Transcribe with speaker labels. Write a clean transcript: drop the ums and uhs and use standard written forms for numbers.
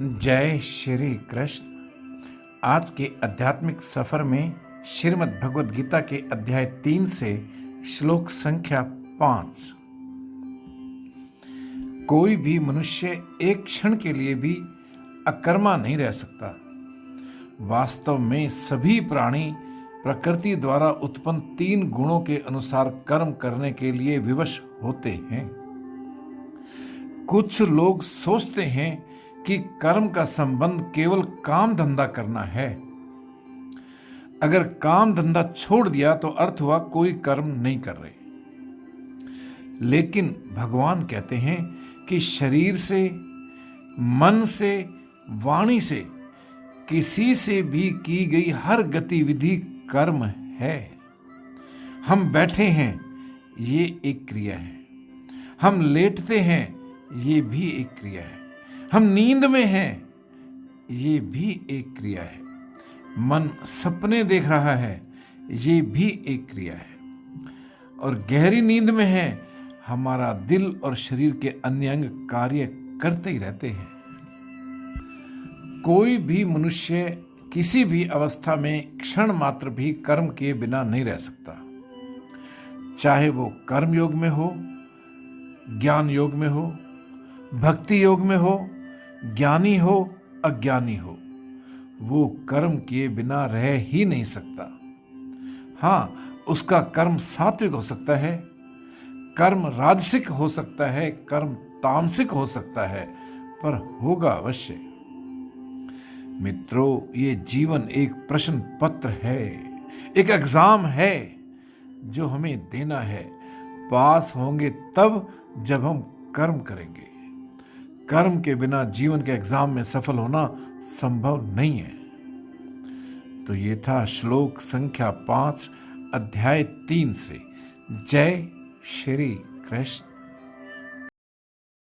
Speaker 1: जय श्री कृष्ण। आज के आध्यात्मिक सफर में श्रीमद् भगवद गीता के अध्याय 3 से श्लोक संख्या 5। कोई भी मनुष्य एक क्षण के लिए भी अकर्मा नहीं रह सकता। वास्तव में सभी प्राणी प्रकृति द्वारा उत्पन्न 3 गुणों के अनुसार कर्म करने के लिए विवश होते हैं। कुछ लोग सोचते हैं कि कर्म का संबंध केवल काम धंधा करना है। अगर काम धंधा छोड़ दिया तो अर्थ हुआ कोई कर्म नहीं कर रहे। लेकिन भगवान कहते हैं कि शरीर से, मन से, वाणी से, किसी से भी की गई हर गतिविधि कर्म है। हम बैठे हैं, ये एक क्रिया है। हम लेटते हैं, ये भी एक क्रिया है। हम नींद में हैं, ये भी एक क्रिया है। मन सपने देख रहा है, ये भी एक क्रिया है। और गहरी नींद में है, हमारा दिल और शरीर के अन्य अंग कार्य करते ही रहते हैं। कोई भी मनुष्य किसी भी अवस्था में क्षण मात्र भी कर्म किए बिना नहीं रह सकता। चाहे वो कर्म योग में हो, ज्ञान योग में हो, भक्ति योग में हो, ज्ञानी हो, अज्ञानी हो, वो कर्म किए बिना रह ही नहीं सकता। हाँ, उसका कर्म सात्विक हो सकता है, कर्म राजसिक हो सकता है, कर्म तामसिक हो सकता है, पर होगा अवश्य। मित्रों, ये जीवन एक प्रश्न पत्र है, एक एग्जाम है जो हमें देना है। पास होंगे तब जब हम कर्म करेंगे। कर्म के बिना जीवन के एग्जाम में सफल होना संभव नहीं है। तो ये था श्लोक संख्या 5 अध्याय 3 से। जय श्री कृष्ण।